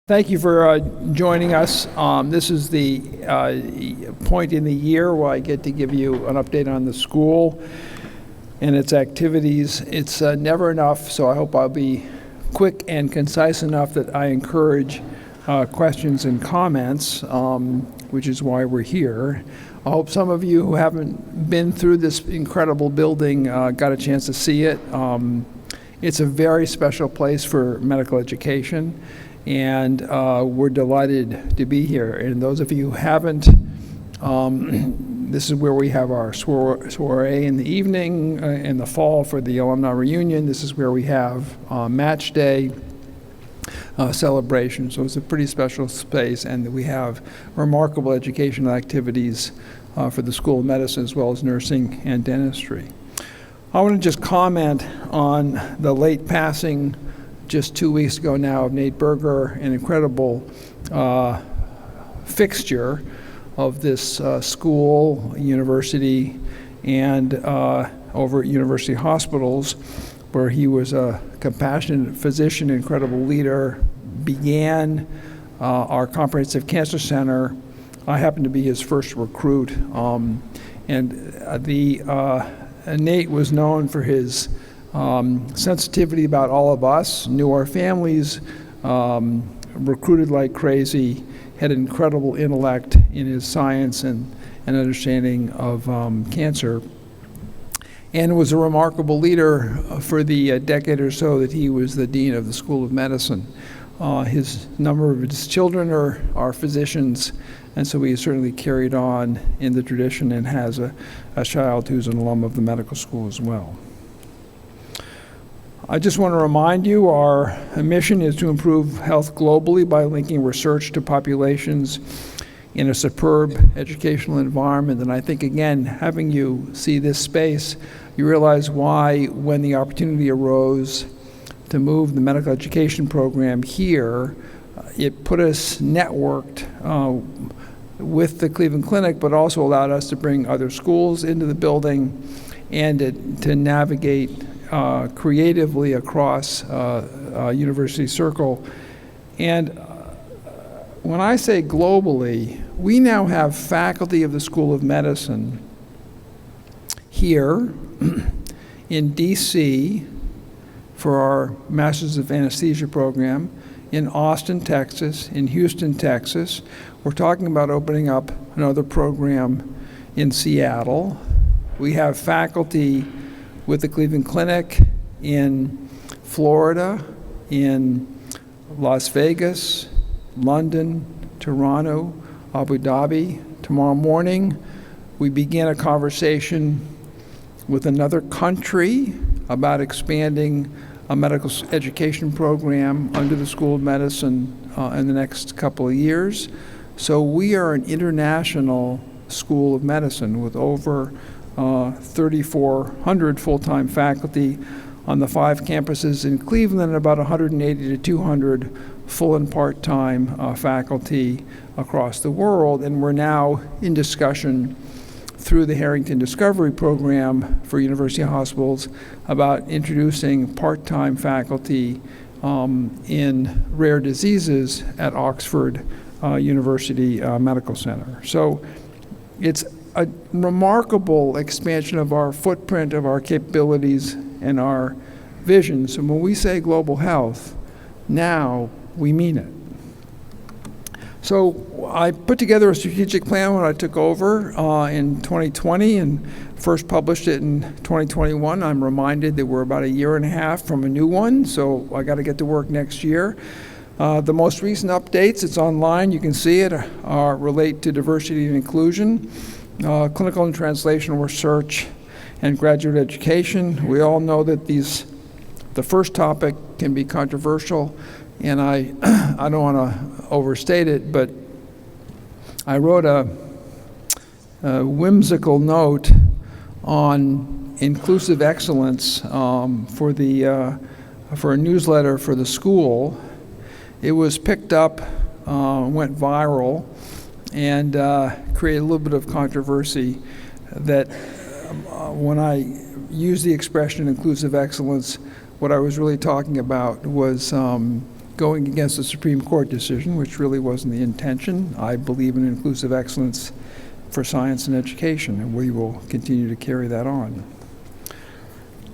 Thank you for joining us. This is the point in the year where I get to give you an update on the school and its activities. It's never enough, so I hope I'll be quick and concise enough that I encourage questions and comments, which is why we're here. I hope some of you who haven't been through this incredible building got a chance to see it. It's a very special place for medical education. And we're delighted to be here. And those of you who haven't, this is where we have our soiree in the evening, in the fall for the alumni reunion. This is where we have match day celebration. So it's a pretty special space, and we have remarkable educational activities for the School of Medicine as well as nursing and dentistry. I want to just comment on the late passing just 2 weeks ago now of Nate Berger, an incredible fixture of this school, university, and over at University Hospitals, where he was a compassionate physician, incredible leader, began our comprehensive cancer center. I happened to be his first recruit, Nate was known for his sensitivity about all of us, knew our families, recruited like crazy, had incredible intellect in his science and understanding of cancer, and was a remarkable leader for the decade or so that he was the dean of the School of Medicine. His number of his children are physicians, and so he certainly carried on in the tradition and has a child who's an alum of the medical school as well. I just want to remind you our mission is to improve health globally by linking research to populations in a superb educational environment. And I think, again, having you see this space, you realize why, when the opportunity arose to move the medical education program here, it put us networked with the Cleveland Clinic, but also allowed us to bring other schools into the building and to navigate creatively across University Circle. And when I say globally, we now have faculty of the School of Medicine here in DC for our Masters of Anesthesia program, in Austin, Texas, in Houston, Texas. We're talking about opening up another program in Seattle. We have faculty with the Cleveland Clinic in Florida, in Las Vegas, London, Toronto, Abu Dhabi. Tomorrow morning, we begin a conversation with another country about expanding a medical education program under the School of Medicine in the next couple of years. So we are an international School of Medicine with over 3,400 full-time faculty on the 5 campuses in Cleveland, and about 180 to 200 full and part-time faculty across the world. And we're now in discussion through the Harrington Discovery Program for University Hospitals about introducing part-time faculty in rare diseases at Oxford University Medical Center. So it's a remarkable expansion of our footprint, of our capabilities, and our vision. So when we say global health, now we mean it. So I put together a strategic plan when I took over in 2020 and first published it in 2021. I'm reminded that we're about a year and a half from a new one, so I got to get to work next year. The most recent updates, it's online, you can see it, relate to diversity and inclusion, clinical and translational research, and graduate education. We all know that the first topic can be controversial, and I don't want to overstate it, but I wrote a whimsical note on inclusive excellence for a newsletter for the school. It was picked up, went viral, and created a little bit of controversy that when I use the expression inclusive excellence, what I was really talking about was going against the Supreme Court decision, which really wasn't the intention. I believe in inclusive excellence for science and education, and we will continue to carry that on.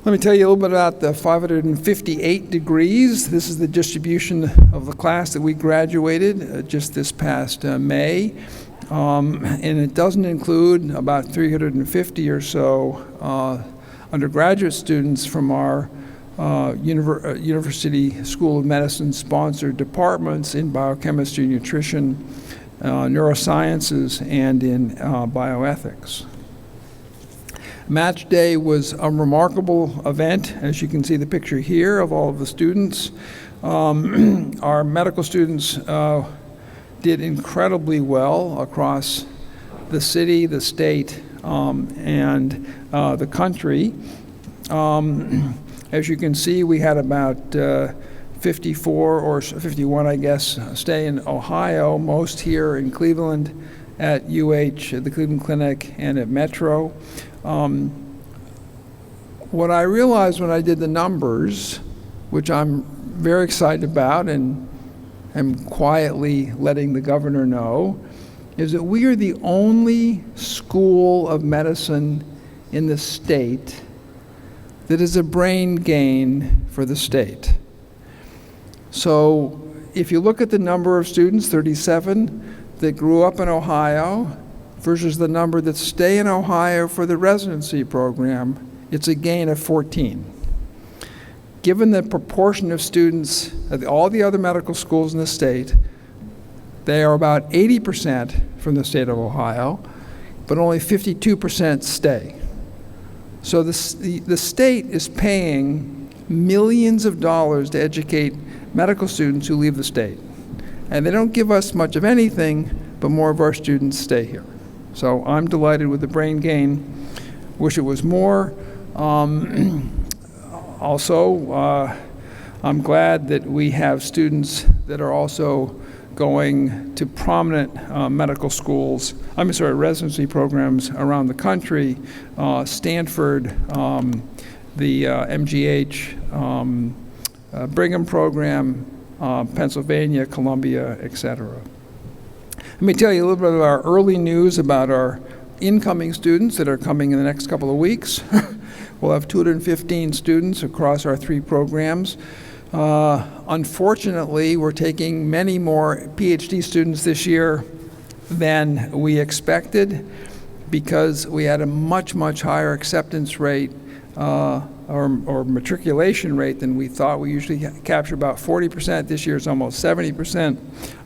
Let me tell you a little bit about the 558 degrees. This is the distribution of the class that we graduated just this past May. And it doesn't include about 350 or so undergraduate students from our University School of Medicine sponsored departments in biochemistry, nutrition, neurosciences, and in bioethics. Match Day was a remarkable event. As you can see the picture here of all of the students. Our medical students did incredibly well across the city, the state, and the country. As you can see, we had about 54 or 51, I guess, stay in Ohio, most here in Cleveland at UH, at the Cleveland Clinic, and at Metro. What I realized when I did the numbers, which I'm very excited about and am quietly letting the governor know, is that we are the only school of medicine in the state that is a brain gain for the state. So if you look at the number of students, 37, that grew up in Ohio versus the number that stay in Ohio for the residency program, it's a gain of 14. Given the proportion of students at all the other medical schools in the state, they are about 80% from the state of Ohio, but only 52% stay. So the state is paying millions of dollars to educate medical students who leave the state. And they don't give us much of anything, but more of our students stay here. So I'm delighted with the brain gain. Wish it was more. Also, I'm glad that we have students that are also going to prominent residency programs around the country, Stanford, the MGH, Brigham program, Pennsylvania, Columbia, etc. Let me tell you a little bit of our early news about our incoming students that are coming in the next couple of weeks. We'll have 215 students across our 3 programs. Unfortunately, we're taking many more PhD students this year than we expected because we had a much, much higher acceptance rate or matriculation rate than we thought. We usually capture about 40%. This year is almost 70%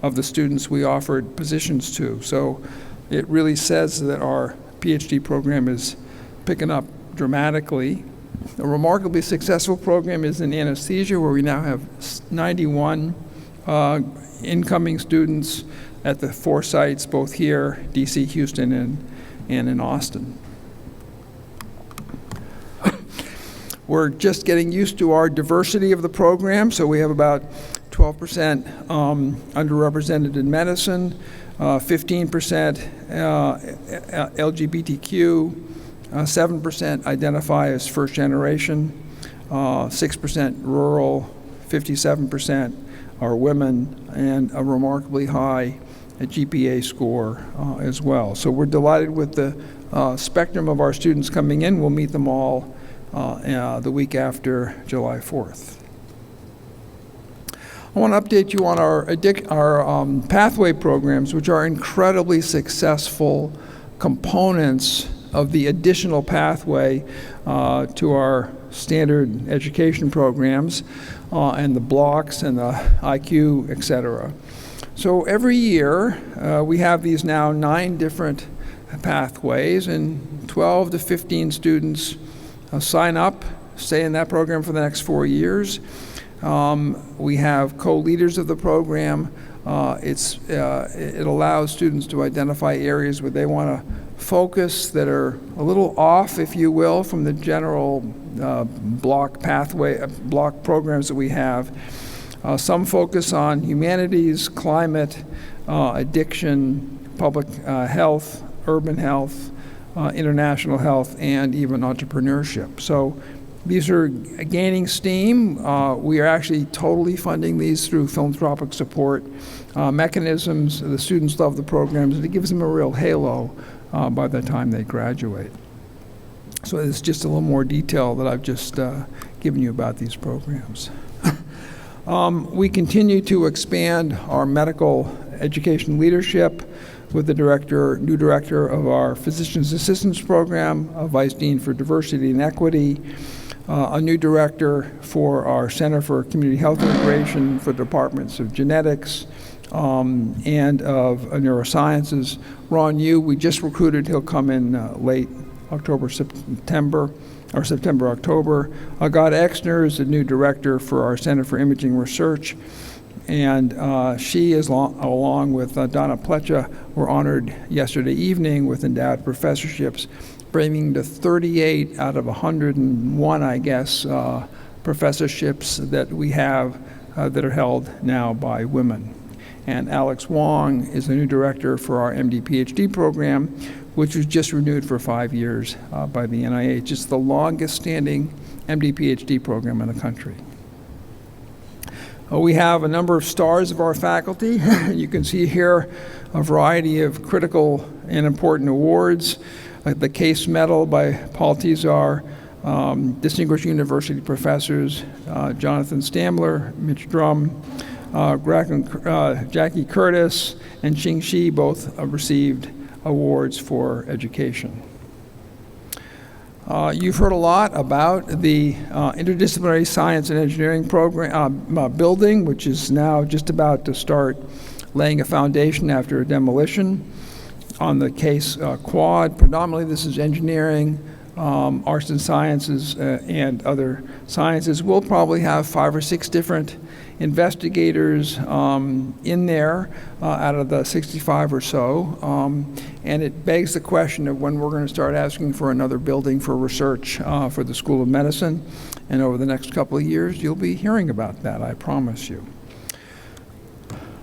of the students we offered positions to. So it really says that our PhD program is picking up dramatically. A remarkably successful program is in anesthesia, where we now have 91 incoming students at the 4 sites, both here, DC, Houston, and in Austin. We're just getting used to our diversity of the program, so we have about 12% underrepresented in medicine, 15% LGBTQ, 7% identify as first generation, 6% rural, 57% are women, and a remarkably high GPA score as well. So we're delighted with the spectrum of our students coming in. We'll meet them all the week after July 4th. I want to update you on our pathway programs, which are incredibly successful components of the additional pathway to our standard education programs and the blocks and the IQ, et cetera. So every year we have these now 9 different pathways, and 12 to 15 students sign up, stay in that program for the next 4 years. We have co-leaders of the program. It allows students to identify areas where they want to focus that are a little off, if you will, from the general block programs that we have. Some focus on humanities, climate, addiction, public health, urban health, international health, and even entrepreneurship. So These are gaining steam. We are actually totally funding these through philanthropic support mechanisms. The students love the programs, and it gives them a real halo by the time they graduate. So it's just a little more detail that I've just given you about these programs. We continue to expand our medical education leadership with the new director of our Physician's Assistance Program, a Vice Dean for Diversity and Equity, a new director for our Center for Community Health Integration for departments of genetics and of neurosciences. Ron Yu, we just recruited. He'll come in late September, October. Agata Exner is the new director for our Center for Imaging Research. And she, along with Donna Plecha, were honored yesterday evening with endowed professorships, bringing to 38 out of 101, I guess, professorships that we have that are held now by women. And Alex Wong is the new director for our MD-PhD program, which was just renewed for 5 years by the NIH. It's the longest standing MD-PhD program in the country. We have a number of stars of our faculty. You can see here a variety of critical and important awards, like the Case Medal by Paul Tizar, Distinguished University Professors Jonathan Stamler, Mitch Drum, Jackie Curtis, and Xing Shi both received awards for education. You've heard a lot about the Interdisciplinary Science and Engineering program building, which is now just about to start laying a foundation after a demolition on the Case Quad. Predominantly this is engineering, arts and sciences, and other sciences. We'll probably have 5 or 6 different investigators in there out of the 65 or so. And it begs the question of when we're going to start asking for another building for research for the School of Medicine. And over the next couple of years, you'll be hearing about that, I promise you.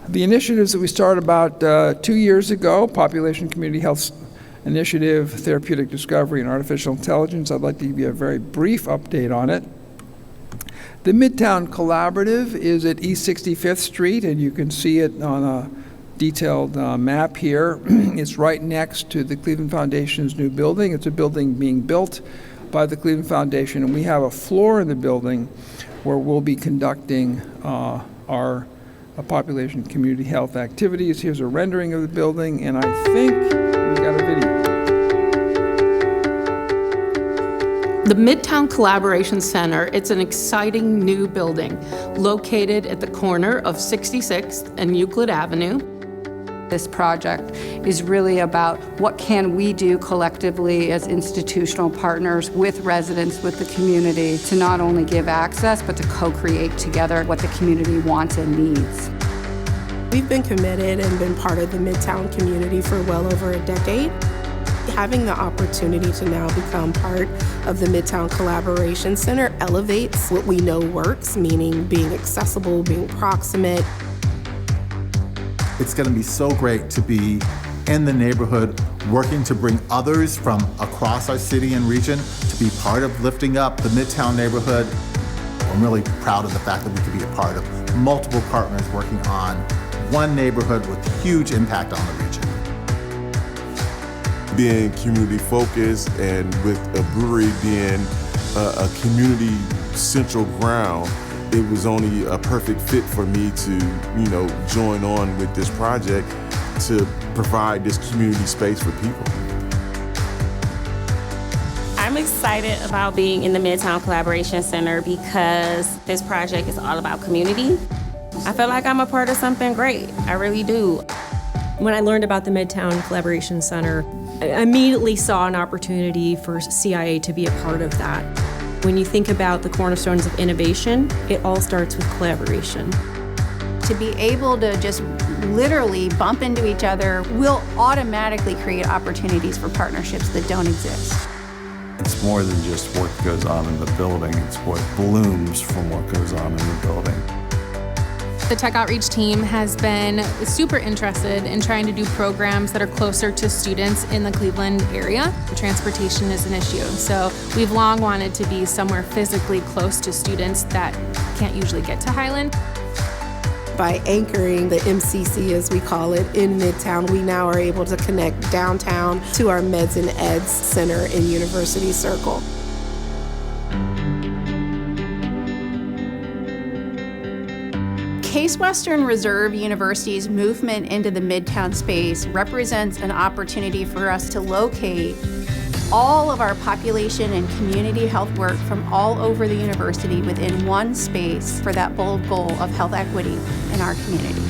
The initiatives that we started about 2 years ago, Population Community Health Initiative, Therapeutic Discovery, and Artificial Intelligence, I'd like to give you a very brief update on it. The Midtown Collaborative is at East 65th Street, and you can see it on a detailed map here. It's right next to the Cleveland Foundation's new building. It's a building being built by the Cleveland Foundation, and we have a floor in the building where we'll be conducting our population community health activities. Here's a rendering of the building, and I think we've got a video. The Midtown Collaboration Center, it's an exciting new building located at the corner of 66th and Euclid Avenue. This project is really about what can we do collectively as institutional partners with residents, with the community, to not only give access, but to co-create together what the community wants and needs. We've been committed and been part of the Midtown community for well over a decade. Having the opportunity to now become part of the Midtown Collaboration Center elevates what we know works, meaning being accessible, being proximate. It's going to be so great to be in the neighborhood, working to bring others from across our city and region to be part of lifting up the Midtown neighborhood. I'm really proud of the fact that we could be a part of multiple partners working on one neighborhood with huge impact on the region. Being community focused and with a brewery being a community central ground, it was only a perfect fit for me to, join on with this project to provide this community space for people. I'm excited about being in the Midtown Collaboration Center because this project is all about community. I feel like I'm a part of something great. I really do. When I learned about the Midtown Collaboration Center, I immediately saw an opportunity for CIA to be a part of that. When you think about the cornerstones of innovation, it all starts with collaboration. To be able to just literally bump into each other will automatically create opportunities for partnerships that don't exist. It's more than just what goes on in the building, it's what blooms from what goes on in the building. The tech outreach team has been super interested in trying to do programs that are closer to students in the Cleveland area. Transportation is an issue, so we've long wanted to be somewhere physically close to students that can't usually get to Highland. By anchoring the MCC, as we call it, in Midtown, we now are able to connect downtown to our Meds and Eds Center in University Circle. Case Western Reserve University's movement into the Midtown space represents an opportunity for us to locate all of our population and community health work from all over the university within one space for that bold goal of health equity in our community.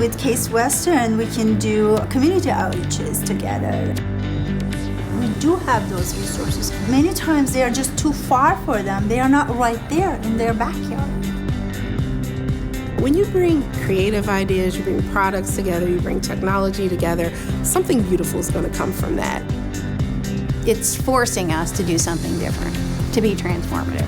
With Case Western, we can do community outreaches together. We do have those resources. Many times they are just too far for them. They are not right there in their backyard. When you bring creative ideas, you bring products together, you bring technology together, something beautiful is going to come from that. It's forcing us to do something different, to be transformative.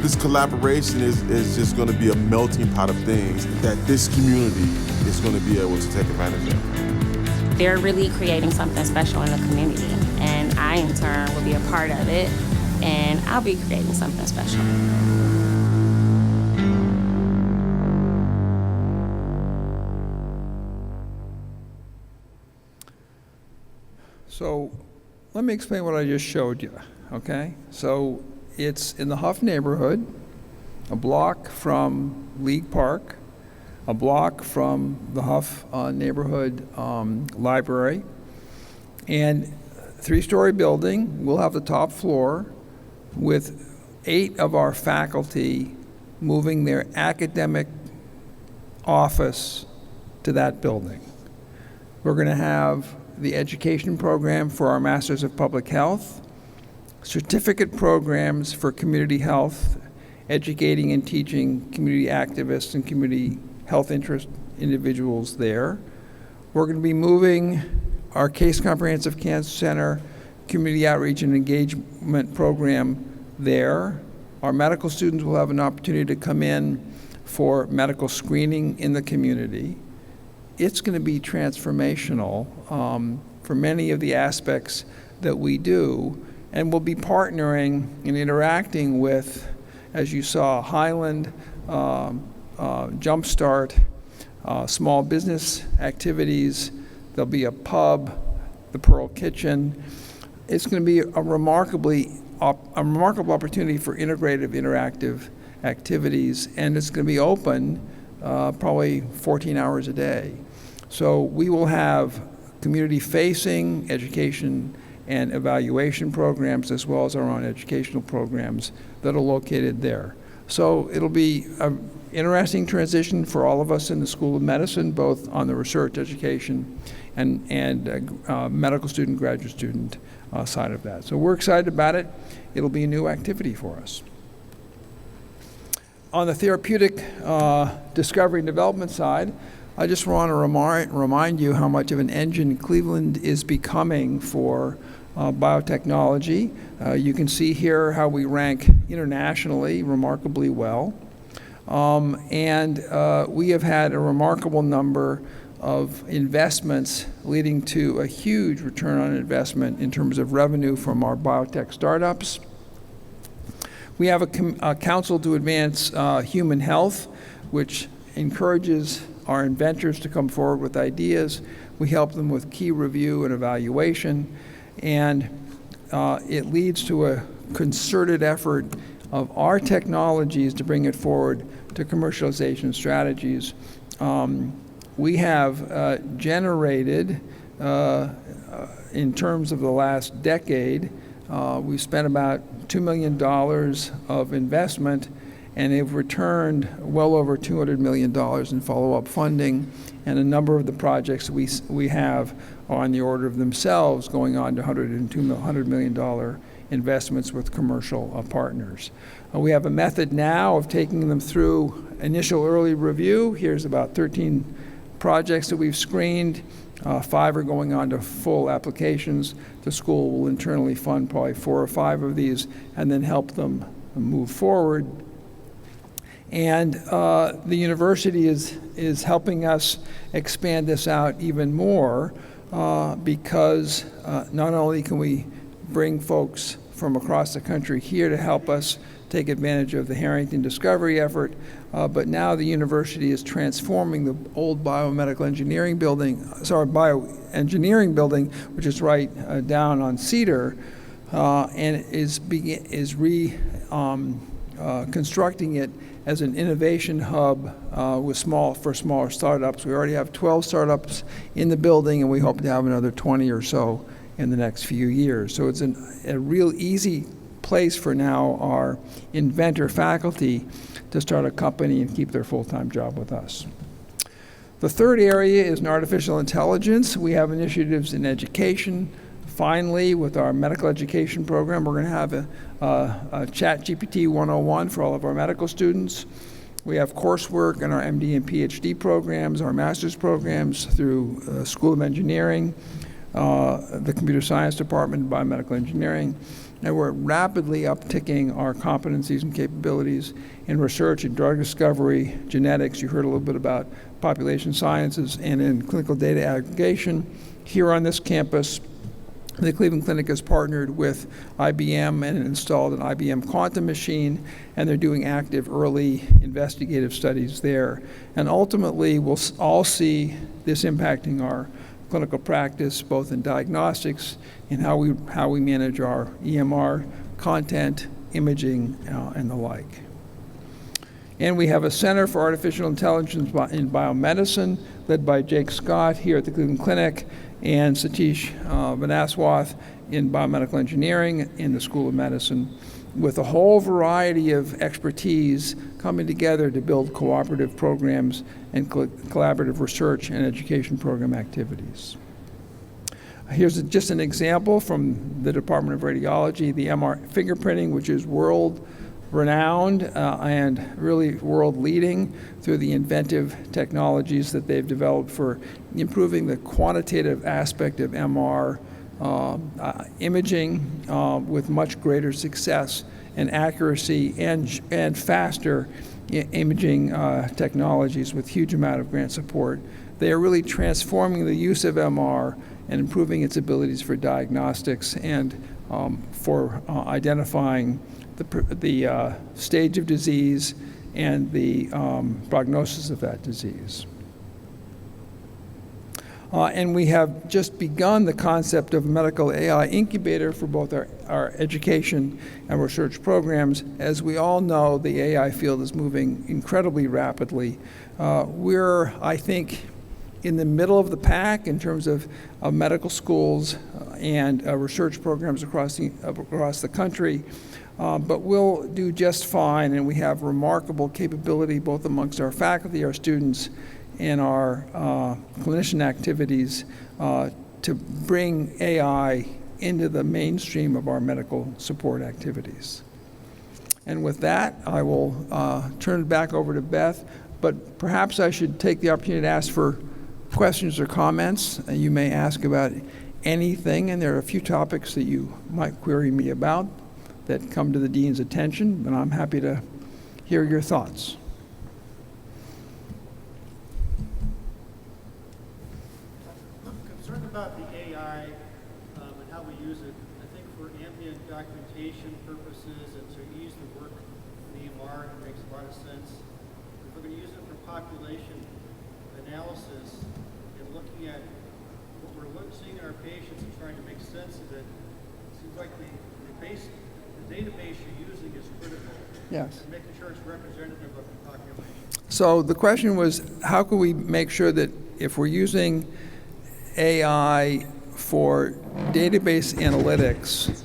This collaboration is just going to be a melting pot of things that this community is going to be able to take advantage of. They're really creating something special in the community, and I, in turn, will be a part of it, and I'll be creating something special. So let me explain what I just showed you, okay? So it's in the Huff neighborhood, a block from League Park, a block from the Huff neighborhood library, and three-story building. We'll have the top floor with 8 of our faculty moving their academic office to that building. We're going to have the education program for our Masters of Public Health, certificate programs for community health, educating and teaching community activists and community health interest individuals there. We're going to be moving our Case Comprehensive Cancer Center community outreach and engagement program there. Our medical students will have an opportunity to come in for medical screening in the community. It's going to be transformational for many of the aspects that we do, and we'll be partnering and interacting with, as you saw, Highland, Jumpstart, small business activities. There'll be a pub, the Pearl Kitchen. It's going to be a remarkable opportunity for integrative, interactive activities, and it's going to be open probably 14 hours a day. So we will have community-facing education and evaluation programs, as well as our own educational programs that are located there. So it'll be an interesting transition for all of us in the School of Medicine, both on the research, education, and medical student, graduate student side of that. So we're excited about it. It'll be a new activity for us. On the therapeutic discovery and development side, I just want to remind you how much of an engine Cleveland is becoming for biotechnology. You can see here how we rank internationally remarkably well. And we have had a remarkable number of investments leading to a huge return on investment in terms of revenue from our biotech startups. We have a Council to Advance Human Health, which encourages our inventors to come forward with ideas. We help them with key review and evaluation, and it leads to a concerted effort of our technologies to bring it forward to commercialization strategies. We have generated, in terms of the last decade, we've spent about $2 million of investment, and they've returned well over $200 million in follow-up funding, and a number of the projects we have are on the order of themselves going on to $100 million investments with commercial partners. We have a method now of taking them through initial early review. Here's about 13 projects that we've screened. 5 are going on to full applications. The school will internally fund probably 4 or 5 of these and then help them move forward. And the university is helping us expand this out even more because not only can we bring folks from across the country here to help us take advantage of the Harrington Discovery effort, but now the university is transforming the old bioengineering building, which is right down on Cedar, and is constructing it as an innovation hub for smaller startups. We already have 12 startups in the building, and we hope to have another 20 or so in the next few years. So it's a real easy place for now our inventor faculty to start a company and keep their full-time job with us. The third area is in artificial intelligence. We have initiatives in education. Finally, with our medical education program, we're going to have a ChatGPT 101 for all of our medical students. We have coursework in our MD and PhD programs, our master's programs through School of Engineering, the Computer Science Department, Biomedical Engineering, and we're rapidly upticking our competencies and capabilities in research and drug discovery, genetics. You heard a little bit about population sciences, and in clinical data aggregation. Here on this campus, the Cleveland Clinic has partnered with IBM and installed an IBM quantum machine, and they're doing active early investigative studies there. And ultimately, we'll all see this impacting our clinical practice, both in diagnostics and how we manage our EMR content, imaging, and the like. And we have a Center for Artificial Intelligence in Biomedicine, led by Jake Scott here at the Cleveland Clinic, and Satish Vanaswath in Biomedical Engineering in the School of Medicine, with a whole variety of expertise coming together to build cooperative programs and collaborative research and education program activities. Here's just an example from the Department of Radiology, the MR fingerprinting, which is world-renowned and really world-leading through the inventive technologies that they've developed for improving the quantitative aspect of MR imaging with much greater success and accuracy and faster imaging technologies with huge amount of grant support. They are really transforming the use of MR and improving its abilities for diagnostics and for identifying the stage of disease and the prognosis of that disease. And we have just begun the concept of a medical AI incubator for both our education and research programs. As we all know, the AI field is moving incredibly rapidly. We're, I think, in the middle of the pack in terms of medical schools and research programs across the country. But we'll do just fine, and we have remarkable capability both amongst our faculty, our students, and our clinician activities to bring AI into the mainstream of our medical support activities. And with that, I will turn it back over to Beth, but perhaps I should take the opportunity to ask for questions or comments. You may ask about anything, and there are a few topics that you might query me about that come to the dean's attention, and I'm happy to hear your thoughts. I'm concerned about the AI and how we use it. I think for ambient documentation purposes and to ease the work in the EMR, it makes a lot of sense. If we're going to use it for population analysis and looking at what we're seeing in our patients and trying to make sense of it, it seems like the database you're using is critical. Yes. Making sure it's representative of the population. So the question was, how can we make sure that if we're using AI for database analytics,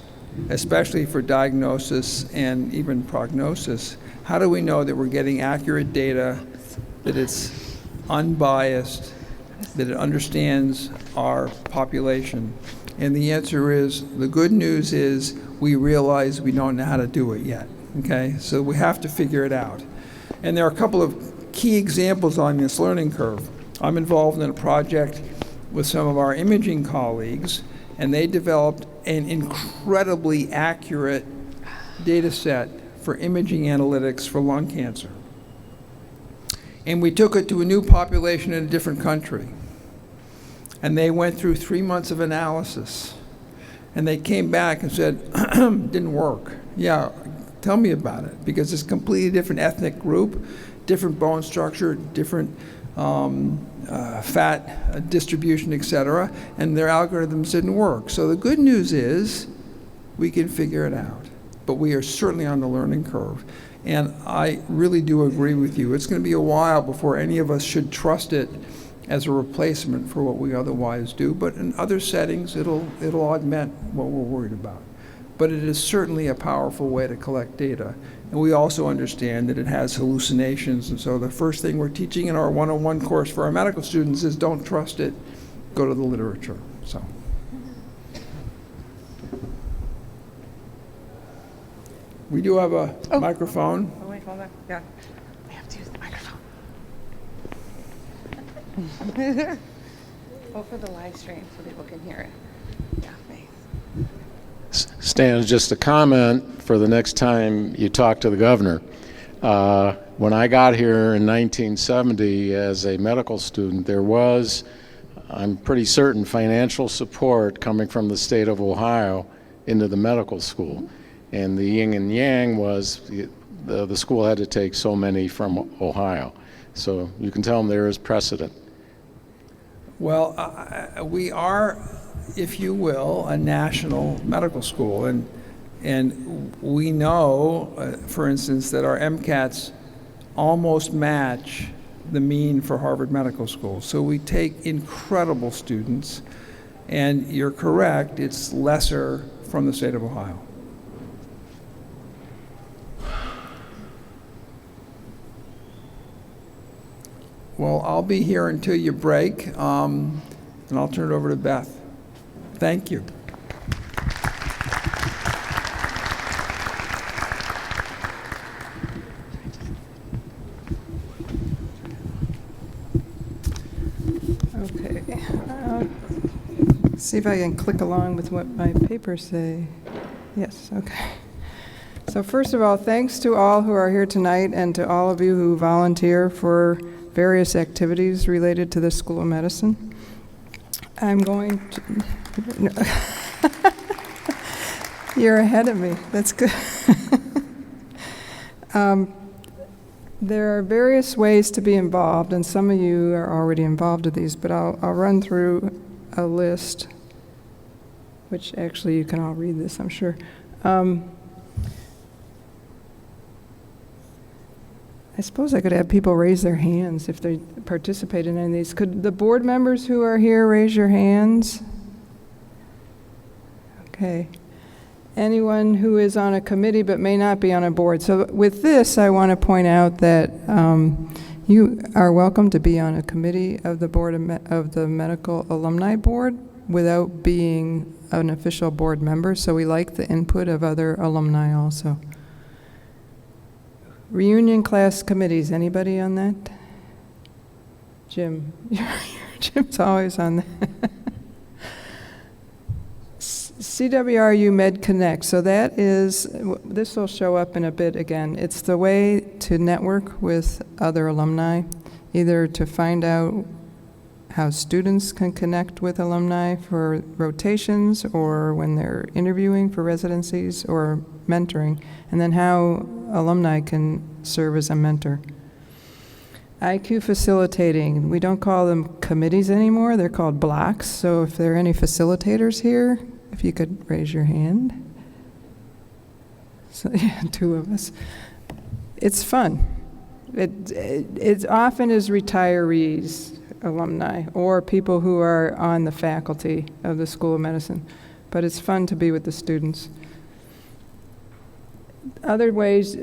especially for diagnosis and even prognosis, how do we know that we're getting accurate data, that it's unbiased, that it understands our population? And the answer is, the good news is we realize we don't know how to do it yet, okay? So we have to figure it out. And there are a couple of key examples on this learning curve. I'm involved in a project with some of our imaging colleagues, and they developed an incredibly accurate data set for imaging analytics for lung cancer. And we took it to a new population in a different country. And they went through 3 months of analysis. And they came back and said, didn't work. Yeah, tell me about it. Because it's a completely different ethnic group, different bone structure, different fat distribution, et cetera, and their algorithms didn't work. So the good news is we can figure it out. But we are certainly on the learning curve. And I really do agree with you. It's going to be a while before any of us should trust it as a replacement for what we otherwise do. But in other settings, it'll augment what we're worried about. But it is certainly a powerful way to collect data. And we also understand that it has hallucinations. And so the first thing we're teaching in our 101 course for our medical students is don't trust it, go to the literature. So. We do have a microphone. Oh, wait, hold on. Yeah. We have to use the microphone. Oh, for the live stream so people can hear it. Yeah, thanks. Stan, just a comment for the next time you talk to the governor. When I got here in 1970 as a medical student, there was, I'm pretty certain, financial support coming from the state of Ohio into the medical school. And the yin and yang was the school had to take so many from Ohio. So you can tell them there is precedent. Well, we are, if you will, a national medical school. And we know, for instance, that our MCATs almost match the mean for Harvard Medical School. So we take incredible students. And you're correct, it's lesser from the state of Ohio. Well, I'll be here until you break, and I'll turn it over to Beth. Thank you. Okay. See if I can click along with what my papers say. Yes, okay. So first of all, thanks to all who are here tonight and to all of you who volunteer for various activities related to the School of Medicine. I'm going to... You're ahead of me. That's good. There are various ways to be involved, and some of you are already involved with these, but I'll run through a list, which actually you can all read this, I'm sure. I suppose I could have people raise their hands if they participate in any of these. Could the board members who are here raise your hands? Okay. Anyone who is on a committee but may not be on a board. So with this, I want to point out that you are welcome to be on a committee of the board of the Medical Alumni Board without being an official board member. So we like the input of other alumni also. Reunion class committees, anybody on that? Jim, Jim's always on that. CWRU Med Connect, so that is, this will show up in a bit again. It's the way to network with other alumni, either to find out how students can connect with alumni for rotations or when they're interviewing for residencies or mentoring, and then how alumni can serve as a mentor. IQ facilitating, we don't call them committees anymore, they're called blocks, so if there are any facilitators here, if you could raise your hand. So, yeah, two of us. It's fun. It often is retirees, alumni, or people who are on the faculty of the School of Medicine, but it's fun to be with the students. Other ways,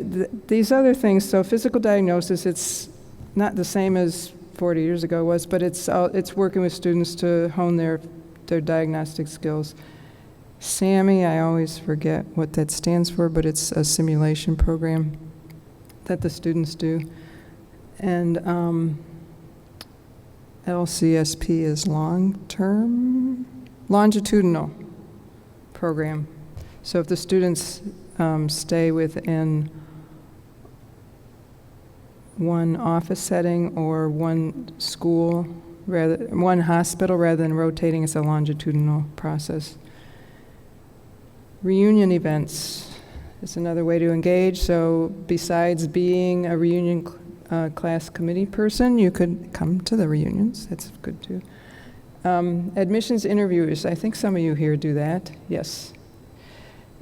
these other things, so physical diagnosis, it's not the same as 40 years ago was, but it's working with students to hone their diagnostic skills. SAMI, I always forget what that stands for, but it's a simulation program that the students do. And LCSP is longitudinal program. So if the students stay within one office setting or one school, one hospital, rather than rotating. It's a longitudinal process. Reunion events is another way to engage. So besides being a reunion class committee person, you could come to the reunions. That's good too. Admissions interviewers, I think some of you here do that, yes.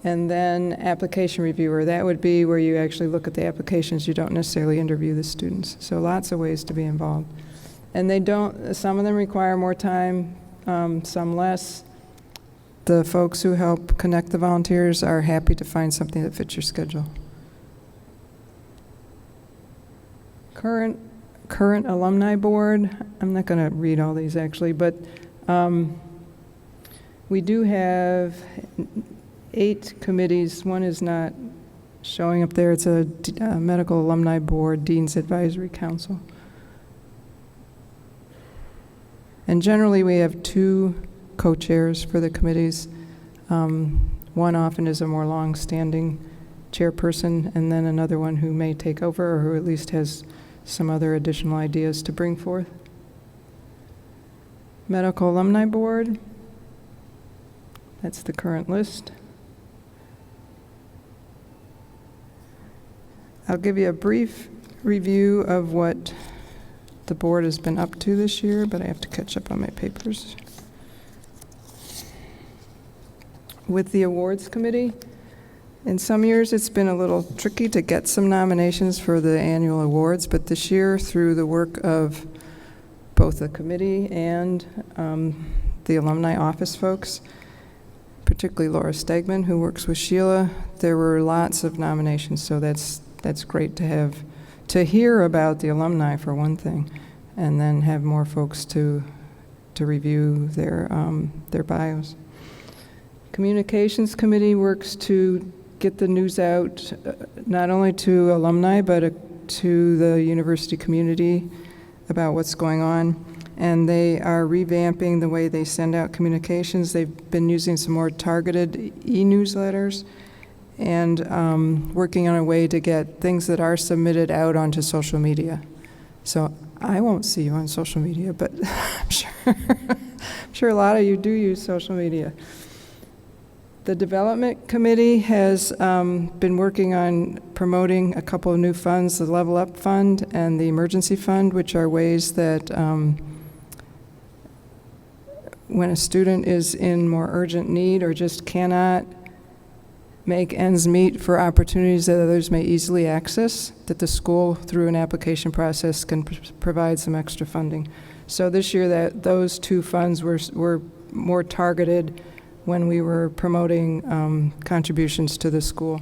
And then application reviewer, that would be where you actually look at the applications. You don't necessarily interview the students. So lots of ways to be involved. And some of them require more time, some less. The folks who help connect the volunteers are happy to find something that fits your schedule. Current alumni board, I'm not going to read all these actually, but we do have 8 committees. One is not showing up there. It's a medical alumni board, Dean's Advisory Council. And generally we have 2 co-chairs for the committees. One often is a more long-standing chairperson, and then another one who may take over or who at least has some other additional ideas to bring forth. Medical Alumni Board, that's the current list. I'll give you a brief review of what the board has been up to this year, but I have to catch up on my papers. With the awards committee, in some years it's been a little tricky to get some nominations for the annual awards, but this year, through the work of both the committee and the alumni office folks, particularly Laura Stegman, who works with Sheila, there were lots of nominations, so that's great to hear about the alumni for one thing, and then have more folks to review their bios. Communications committee works to get the news out, not only to alumni, but to the university community about what's going on. And they are revamping the way they send out communications. They've been using some more targeted e-newsletters and working on a way to get things that are submitted out onto social media. So I won't see you on social media, but I'm sure a lot of you do use social media. The development committee has been working on promoting a couple of new funds, the Level Up Fund and the Emergency Fund, which are ways that when a student is in more urgent need or just cannot make ends meet for opportunities that others may easily access, that the school, through an application process, can provide some extra funding. So this year, those 2 funds were more targeted when we were promoting contributions to the school.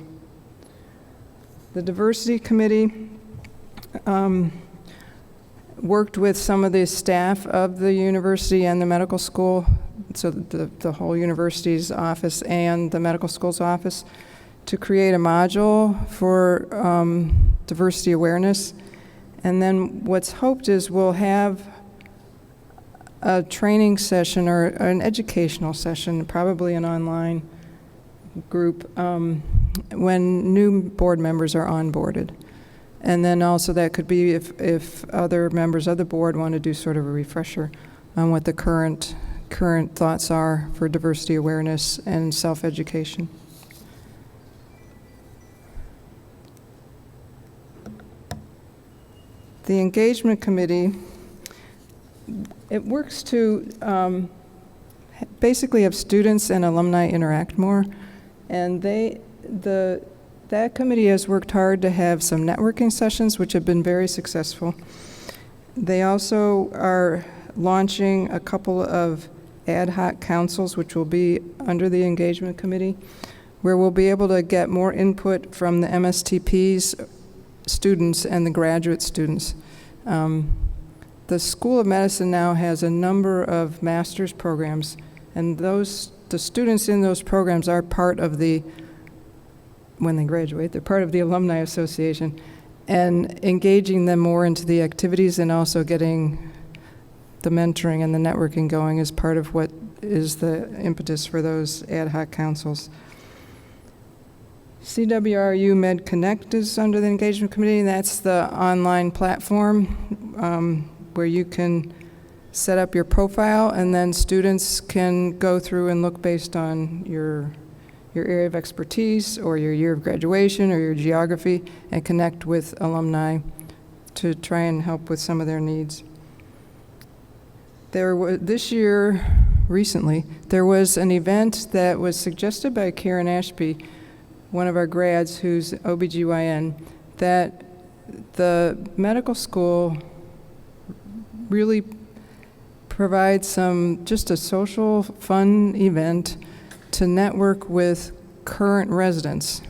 The diversity committee worked with some of the staff of the university and the medical school, so the whole university's office and the medical school's office, to create a module for diversity awareness. And then what's hoped is we'll have a training session or an educational session, probably an online group, when new board members are onboarded. And then also that could be if other members of the board want to do sort of a refresher on what the current thoughts are for diversity awareness and self-education. The engagement committee, it works to basically have students and alumni interact more, and that committee has worked hard to have some networking sessions, which have been very successful. They also are launching a couple of ad hoc councils, which will be under the engagement committee, where we'll be able to get more input from the MSTP's students and the graduate students. The School of Medicine now has a number of master's programs, and the students in those programs are part of when they graduate, they're part of the Alumni Association, and engaging them more into the activities and also getting the mentoring and the networking going is part of what is the impetus for those ad hoc councils. CWRU Med Connect is under the engagement committee. That's the online platform where you can set up your profile, and then students can go through and look based on your area of expertise or your year of graduation or your geography, and connect with alumni to try and help with some of their needs. This year, recently, there was an event that was suggested by Karen Ashby, one of our grads who's OBGYN, that the medical school really provides just a social, fun event to network with current residents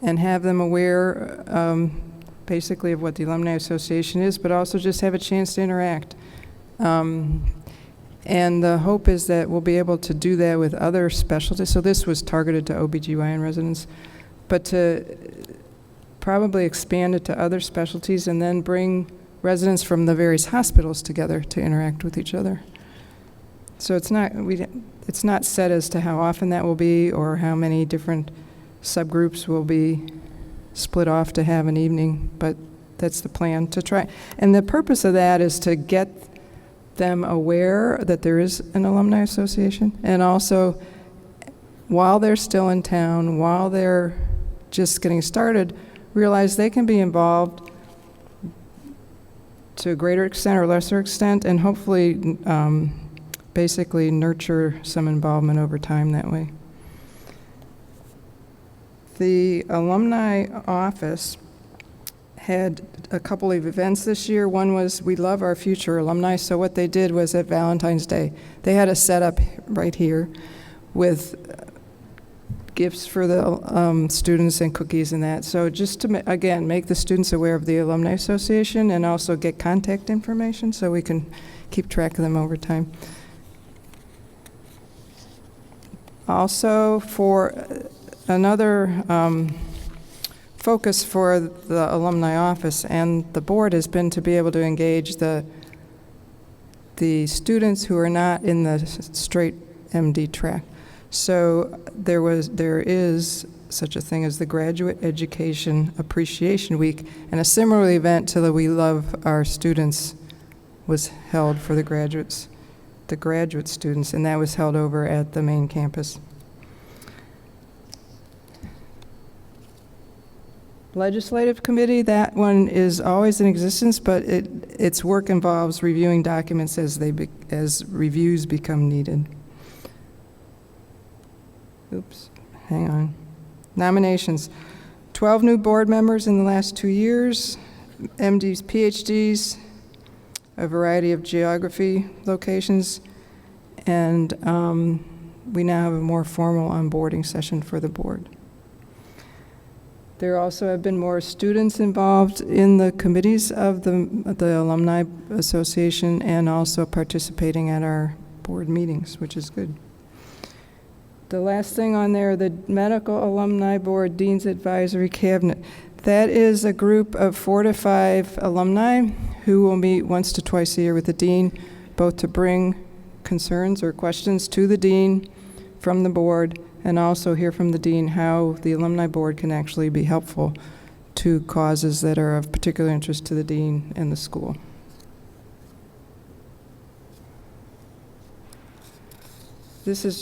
and have them aware basically of what the Alumni Association is, but also just have a chance to interact. And the hope is that we'll be able to do that with other specialties. So this was targeted to OBGYN residents, but to probably expand it to other specialties and then bring residents from the various hospitals together to interact with each other. So it's not set as to how often that will be or how many different subgroups will be split off to have an evening, but that's the plan to try. And the purpose of that is to get them aware that there is an alumni association, and also while they're still in town, while they're just getting started, realize they can be involved to a greater extent or lesser extent, and hopefully basically nurture some involvement over time that way. The alumni office had a couple of events this year. One was We Love Our Future Alumni. So what they did was at Valentine's Day, they had a setup right here with gifts for the students and cookies and that. So just to, again, make the students aware of the Alumni Association and also get contact information so we can keep track of them over time. Also, for another focus for the alumni office and the board has been to be able to engage the students who are not in the straight MD track. So there is such a thing as the Graduate Education Appreciation Week, and a similar event to the We Love Our Students was held for the graduate students, and that was held over at the main campus. Legislative committee, that one is always in existence, but its work involves reviewing documents as reviews become needed. Oops, hang on. Nominations. 12 new board members in the last 2 years, MDs, PhDs, a variety of geography locations, and we now have a more formal onboarding session for the board. There also have been more students involved in the committees of the Alumni Association and also participating at our board meetings, which is good. The last thing on there, the Medical Alumni Board Dean's Advisory Cabinet. That is a group of 4 to 5 alumni who will meet once to twice a year with the dean, both to bring concerns or questions to the dean from the board, and also hear from the dean how the alumni board can actually be helpful to causes that are of particular interest to the dean and the school. This is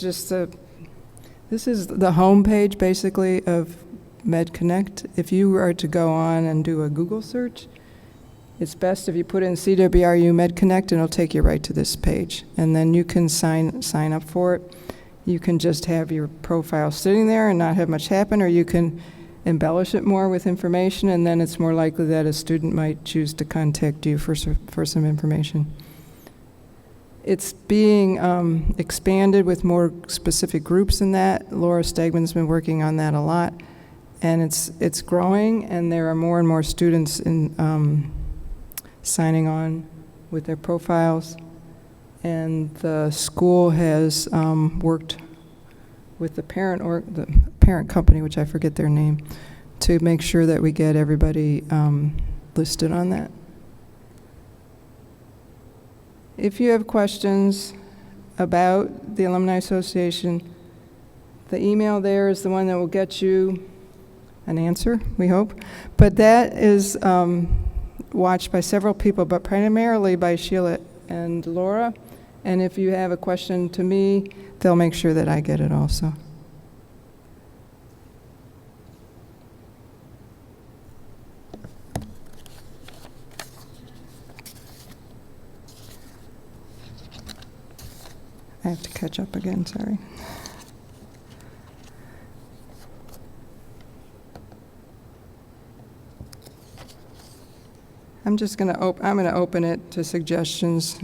the home page basically of MedConnect. If you were to go on and do a Google search, it's best if you put in CWRU MedConnect and it'll take you right to this page. And then you can sign up for it. You can just have your profile sitting there and not have much happen, or you can embellish it more with information, and then it's more likely that a student might choose to contact you for some information. It's being expanded with more specific groups in that. Laura Stegman's been working on that a lot, and it's growing, and there are more and more students in signing on with their profiles. And the school has worked with the parent company, which I forget their name, to make sure that we get everybody listed on that. If you have questions about the Alumni Association, the email there is the one that will get you an answer, we hope. But that is watched by several people, but primarily by Sheila and Laura. And if you have a question to me, they'll make sure that I get it also. I have to catch up again, sorry. I'm just going to open it to suggestions,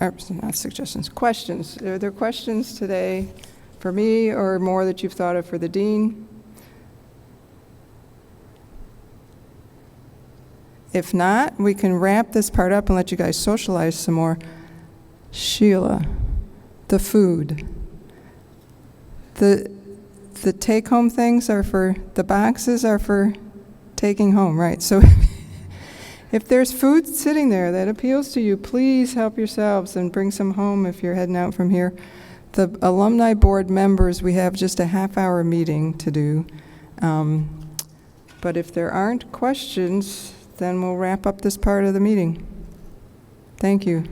or not suggestions, questions. Are there questions today for me or more that you've thought of for the dean? If not, we can wrap this part up and let you guys socialize some more. Sheila, the food. The take-home things are for, the boxes are for taking home, right? So if there's food sitting there that appeals to you, please help yourselves and bring some home if you're heading out from here. The alumni board members, we have just a half-hour meeting to do. But if there aren't questions, then we'll wrap up this part of the meeting. Thank you.